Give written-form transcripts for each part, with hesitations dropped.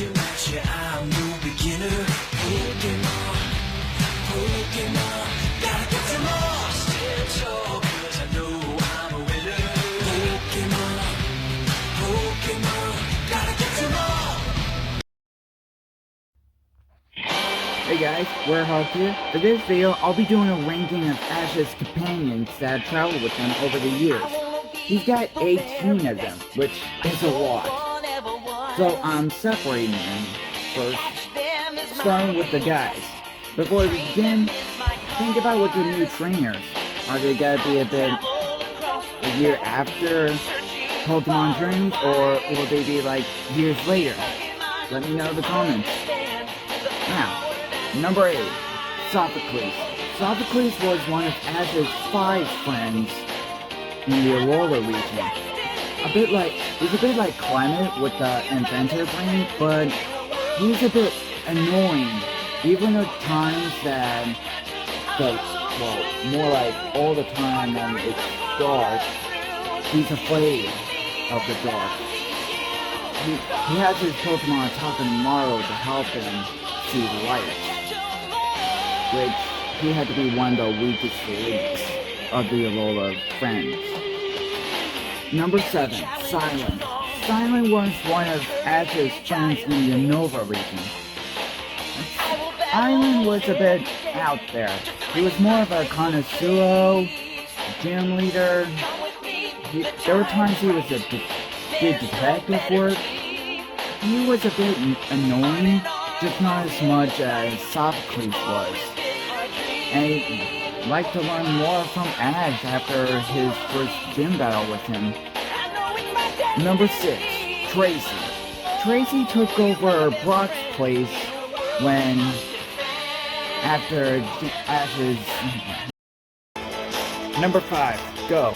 too much, yeah, I'm no beginner. Pokémon, Pokémon, gotta get some more. Stand tall, 'cause I know I'm a winner. Pokémon, Pokémon, gotta get some more. Hey guys, Warehouse here. For this video, I'll be doing a ranking of Ash's companions that have traveled with him over the years. He's got 18 of them, which is a lot. So I'm separating them first, starting with the guys. Before we begin, think about what your new trainers. Are they gonna be a year after Pokemon Journeys, or will they be like years later? Let me know in the comments. Now, number 8, Sophocles. Sophocles was one of Ash's 5 friends in the Aurora region. He's a bit like Climate with the inventor brain, but he's a bit annoying. Even at times that more like all the time when it's dark, he's afraid of the dark. He has his Pokemon Takamaru to help him see light, which he had to be one of the weakest links of the Alola friends. Number 7, Silent. Silent was one of Ash's friends in the Nova region. Silent was a bit out there. He was more of a connoisseur, gym leader. There were times he was did detective work. He was a bit annoying, just not as much as Sophocles was. And he'd like to learn more from Ash after his first gym battle with him. Number 6, Tracy. Tracy took over Brock's place after Ash's... Number 5, Go.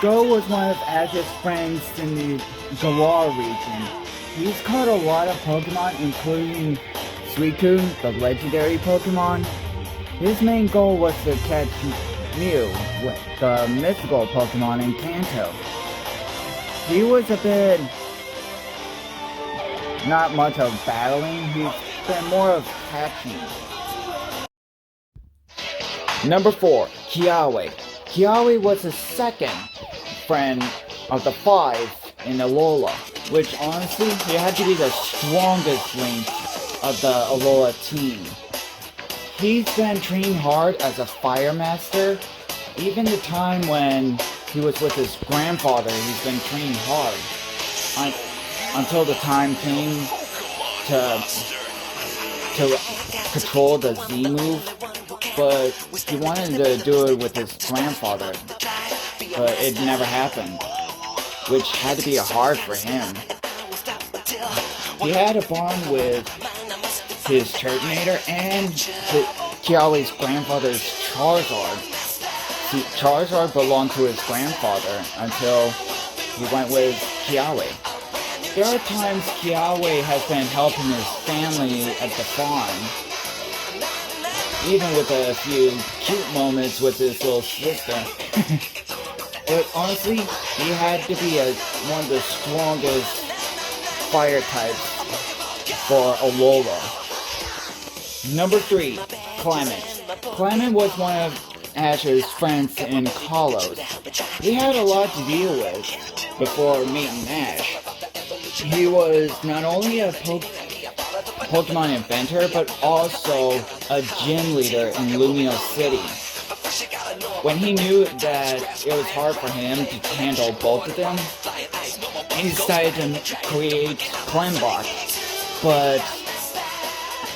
Go was one of Ash's friends in the Galar region. He's caught a lot of Pokemon, including Suicune, the legendary Pokemon. His main goal was to catch Mew, the mythical Pokemon in Kanto. He was a bit... not much of battling, he's been more of catching. Number 4, Kiawe. Kiawe was the second friend of the 5 in Alola, which honestly, he had to be the strongest link of the Alola team. He's been training hard as a fire master. Even the time when he was with his grandfather, he's been training hard. Until the time came to control the Z move, but he wanted to do it with his grandfather, but it never happened, which had to be hard for him. He had a bond with his Turtonator and Kiawe's grandfather's Charizard. See, Charizard belonged to his grandfather until he went with Kiawe. There are times Kiawe has been helping his family at the farm, even with a few cute moments with his little sister. But honestly, he had to be one of the strongest fire types for Alola. Number 3, Climate. Climate was one of Ash's friends in Kalos. He had a lot to deal with before meeting Ash. He was not only a Pokemon inventor, but also a gym leader in Lumio City. When he knew that it was hard for him to handle both of them, he decided to create Climebot. But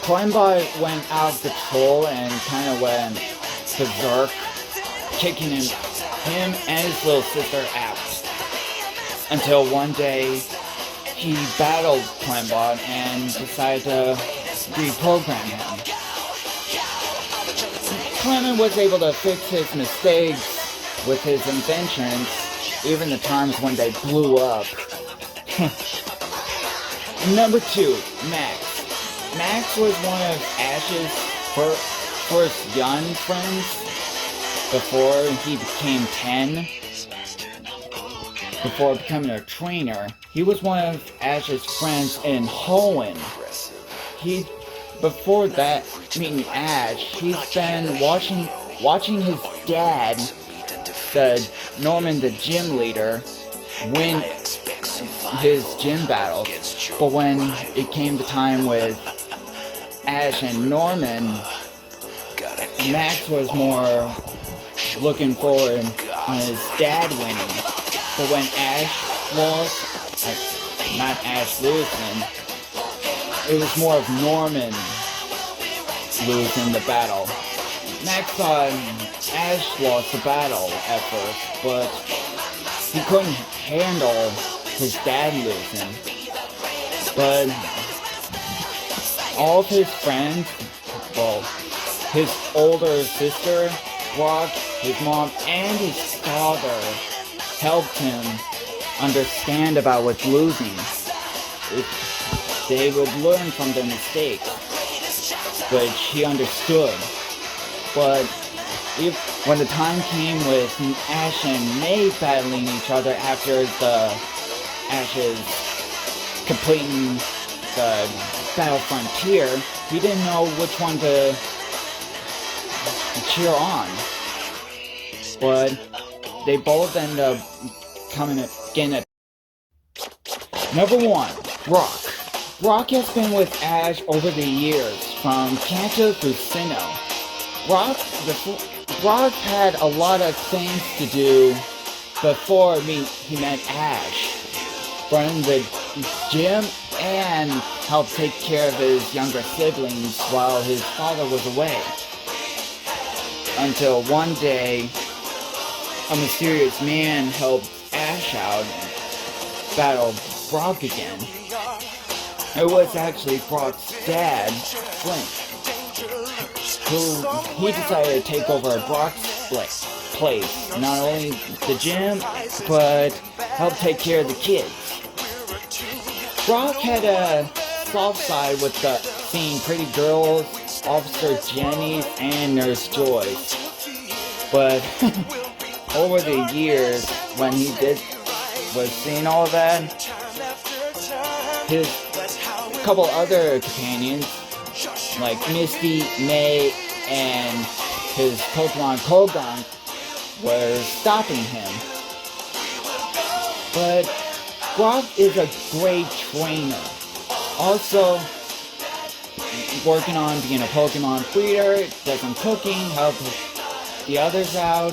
Climebot went out of control and kind of went berserk, kicking him and his little sister out. Until one day, he battled Climebot and decided to reprogram him. Clement was able to fix his mistakes with his inventions, even the times when they blew up. Number 2, Max. Max was one of Ash's first young friends before he became 10. Before becoming a trainer, he was one of Ash's friends in Hoenn, he, before that, meeting Ash, he's been watching his dad, the Norman, the gym leader, win his gym battle. But when it came to time with Ash and Norman, Max was more looking forward on his dad winning. But when Ash lost, not Ash losing, it was more of Norman losing the battle. Max thought Ash lost the battle at first, but he couldn't handle his dad losing. But all of his friends, well, his older sister, Brock, his mom, and his father helped him understand about what's losing. They would learn from their mistakes, which he understood. But when the time came with Ash and May battling each other after the Ash's completing the Battle Frontier, he didn't know which one to cheer on. But they both ended up getting a... Number 1, Brock. Brock has been with Ash over the years, from Kanto through Sinnoh. Brock had a lot of things to do before he met Ash. Run the gym and help take care of his younger siblings while his father was away. Until one day, a mysterious man helped Ash out and battle Brock again. It was actually Brock's dad, Flint, who he decided to take over Brock's place. Not only the gym, but help take care of the kids. Brock had a soft side with seeing pretty girls, Officer Jenny's, and Nurse Joy's. But over the years, when he was seeing all that, his couple other companions, like Misty, May, and his Pokemon Kogan, were stopping him. But Brock is a great trainer. Also, working on being a Pokemon breeder, does some cooking, help the others out.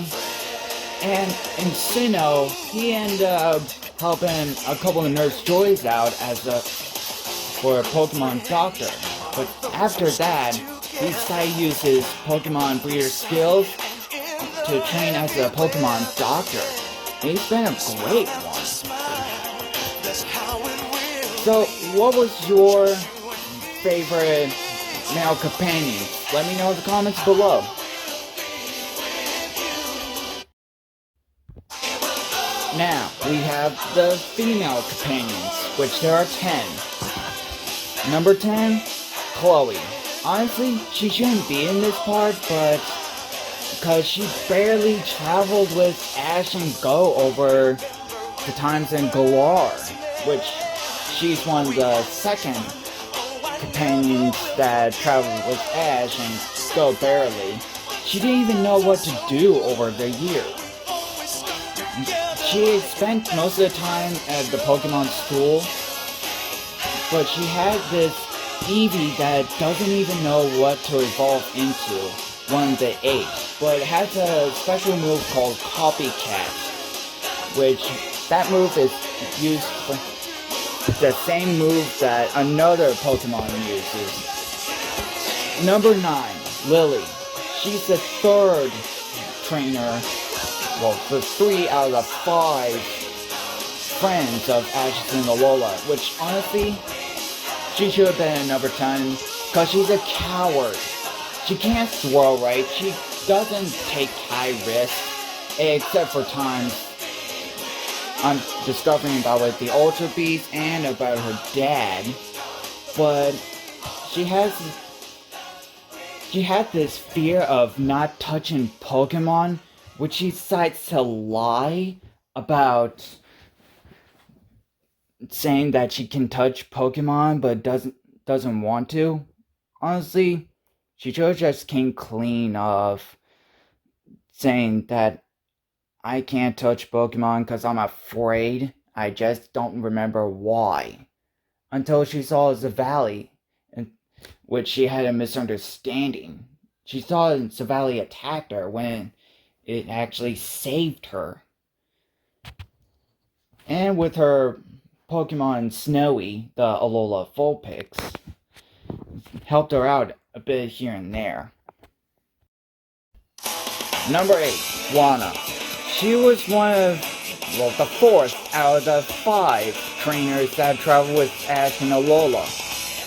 And in Sinnoh, he ended up helping a couple of Nurse Joys out for a Pokemon doctor. But after that, he decided to use his Pokemon breeder skills to train as a Pokemon doctor. He's been a great one. So, what was your favorite male companion? Let me know in the comments below. Now, we have the female companions, which there are 10. Number 10, Chloe. Honestly, she shouldn't be in this part, but because she barely traveled with Ash and Go over the times in Galar, which she's one of the second companions that traveled with Ash and Go barely. She didn't even know what to do over the year. She spent most of the time at the Pokemon school, but she had this Eevee that doesn't even know what to evolve into, one of the 8, but it has a special move called Copycat, which that move is used for the same move that another Pokemon uses. Number 9, Lily. She's the third trainer, well, the 3 out of the 5 friends of Ash and Alola, which honestly, she should have been number 10, because she's a coward. She can't throw right, she doesn't take high risks, except for times I'm discovering about like the Ultra Beast and about her dad, but she had this fear of not touching Pokemon, which she decides to lie about, saying that she can touch Pokemon but doesn't want to. Honestly, she should have just came clean of saying that I can't touch Pokemon because I'm afraid. I just don't remember why. Until she saw Zavali, in which she had a misunderstanding. She thought Zavali attacked her when it actually saved her. And with her Pokemon Snowy, the Alola Vulpix, helped her out a bit here and there. Number 8, Lana. She was one of, the fourth out of the 5 trainers that traveled with Ash and Alola.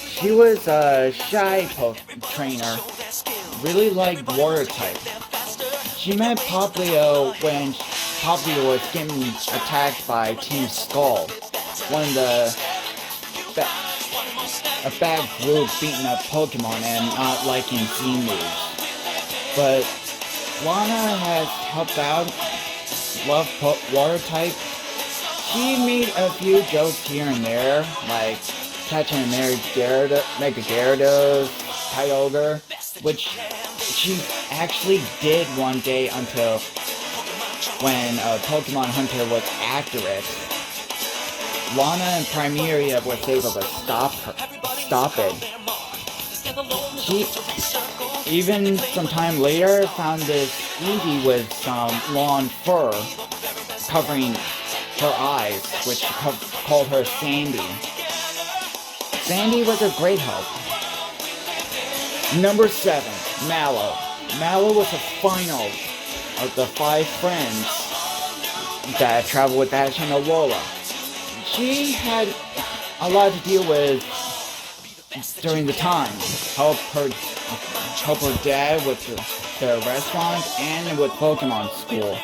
She was a shy trainer, really liked water type. She met Poplio when Poplio was getting attacked by Team Skull, one of the a bad group beating up Pokemon and not liking Z moves. But Lana has helped out, loved water type. She made a few jokes here and there, like catching a Mega Gyarados, Kyogre, which she actually did one day until when a Pokemon Hunter was after it. Lana and Primeria was able to stop it. She, even some time later, found this Eevee with some long fur covering her eyes, which called her Sandy. Sandy was a great help. Number 7, Mallow. Mallow was the final of the 5 friends that traveled with Ash and Alola. She had a lot to deal with during the time. Help her dad with the restaurant and with Pokemon school.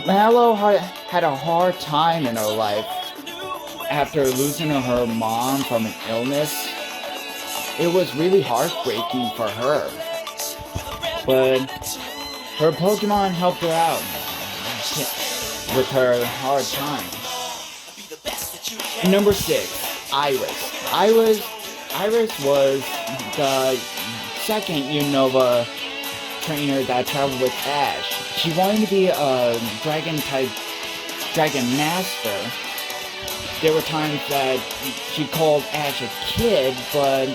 Mallow had a hard time in her life after losing her mom from an illness. It was really heartbreaking for her. But her Pokemon helped her out with her hard time. Number 6, Iris. Iris was the second Unova trainer that traveled with Ash. She wanted to be a Dragon Master. There were times that she called Ash a kid, but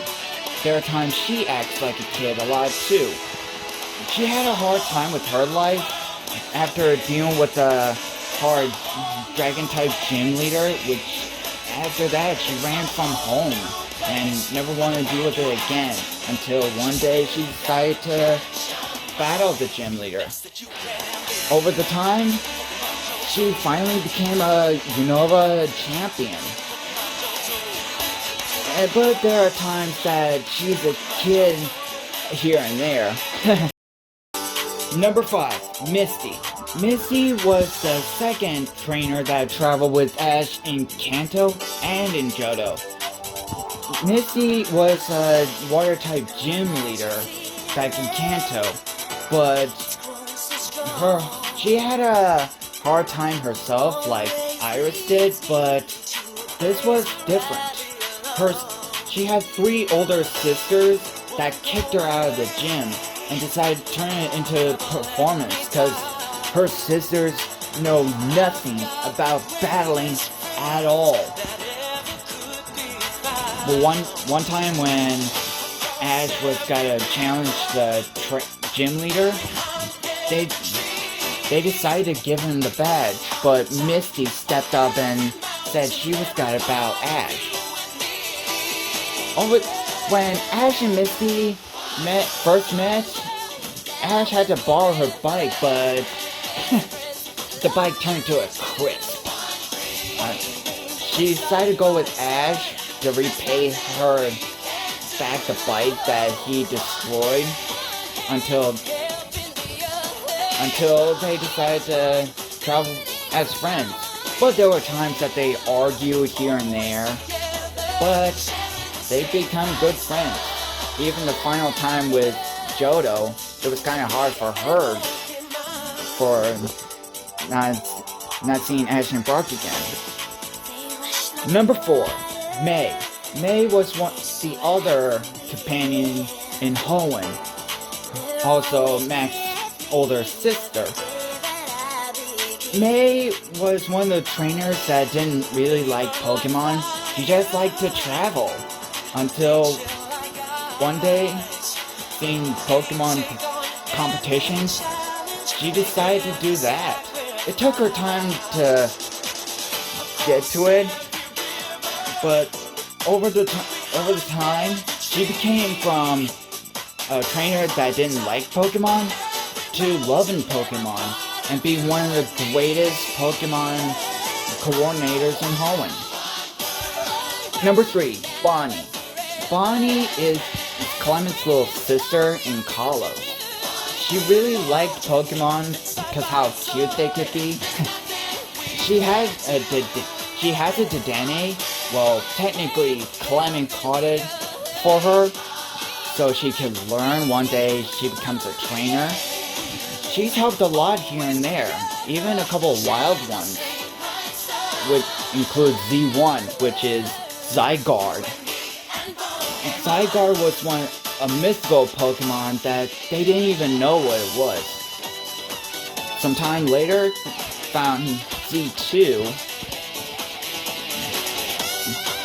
there are times she acts like a kid a lot too. She had a hard time with her life after dealing with a hard Dragon-type gym leader, which after that she ran from home and never wanted to deal with it again until one day she decided to battle the gym leader. Over the time, she finally became a Unova champion. But there are times that she's a kid here and there. Number 5, Misty. Misty was the second trainer that traveled with Ash in Kanto and in Johto. Misty was a water-type gym leader back in Kanto, but she had a hard time herself like Iris did, but this was different. She had 3 older sisters that kicked her out of the gym and decided to turn it into performance because her sisters know nothing about battling at all. But one time when Ash was gotta challenge the gym leader, they decided to give him the badge, but Misty stepped up and said she was gotta battle Ash. When Ash and Misty first met, Ash had to borrow her bike, but the bike turned to a crisp. She decided to go with Ash to repay her back the bike that he destroyed until they decided to travel as friends. But there were times that they argued here and there, but they become good friends. Even the final time with Johto, it was kind of hard for her for not seeing Ash and Brock again. Number 4, May. May was the other companion in Hoenn, also Max's older sister. May was one of the trainers that didn't really like Pokemon. She just liked to travel. Until one day, seeing Pokemon competitions, she decided to do that. It took her time to get to it, but over the time, she became from a trainer that didn't like Pokemon to loving Pokemon and being one of the greatest Pokemon coordinators in Hoenn. Number 3, Bonnie. Bonnie is Clement's little sister in Kalos. She really liked Pokemon because how cute they could be. She has a Dedenne. Well, technically, Clement caught it for her, so she could learn one day she becomes a trainer. She's helped a lot here and there, even a couple of wild ones, which includes Z1, which is Zygarde. Zygarde was a mythical Pokemon that they didn't even know what it was. Sometime later, found Z2,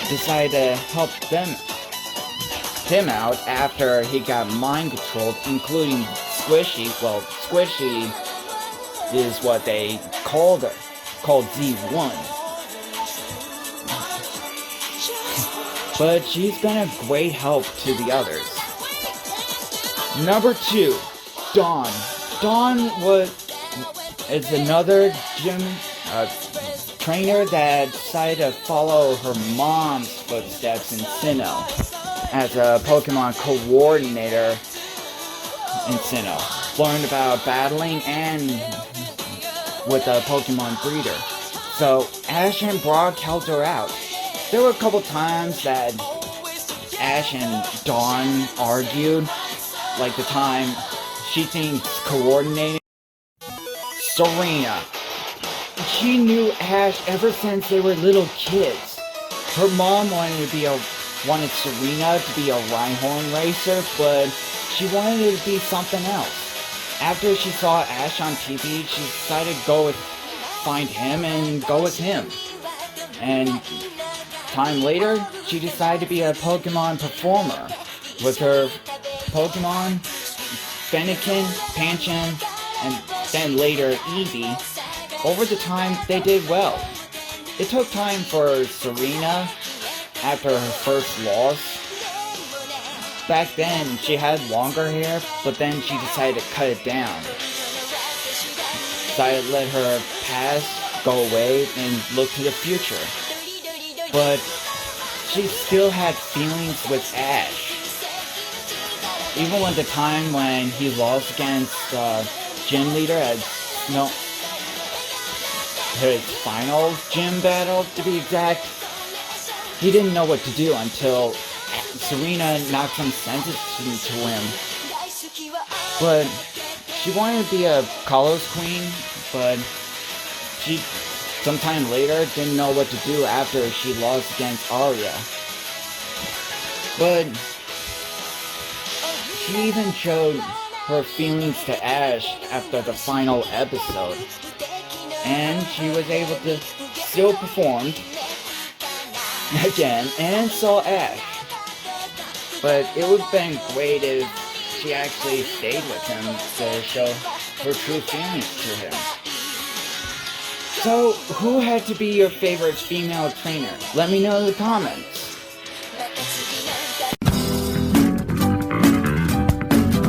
decided to help him out after he got mind controlled, including Squishy. Well, Squishy is what they called Z1. But she's been a great help to the others. Number 2, Dawn. Dawn is another gym trainer that decided to follow her mom's footsteps in Sinnoh as a Pokemon coordinator in Sinnoh. Learned about battling and with a Pokemon breeder. So Ash and Brock helped her out. There were a couple times that Ash and Dawn argued, like the time she thinks coordinating. Serena. She knew Ash ever since they were little kids. Her mom wanted Serena to be a Rhyhorn racer, but she wanted it to be something else. After she saw Ash on TV, she decided to find him and go with him. And time later, she decided to be a Pokemon performer with her Pokemon, Fennekin, Pancham, and then later Eevee. Over the time, they did well. It took time for Serena after her first loss. Back then, she had longer hair, but then she decided to cut it down. Decided to let her past go away and look to the future. But she still had feelings with Ash. Even at the time when he lost against gym leader at his final gym battle, to be exact, he didn't know what to do until Serena knocked some sense into him. But she wanted to be a Kalos queen, but she sometime later didn't know what to do after she lost against Arya. But she even showed her feelings to Ash after the final episode. And she was able to still perform again and saw Ash. But it would have been great if she actually stayed with him to show her true feelings to him. So, who had to be your favorite female trainer? Let me know in the comments.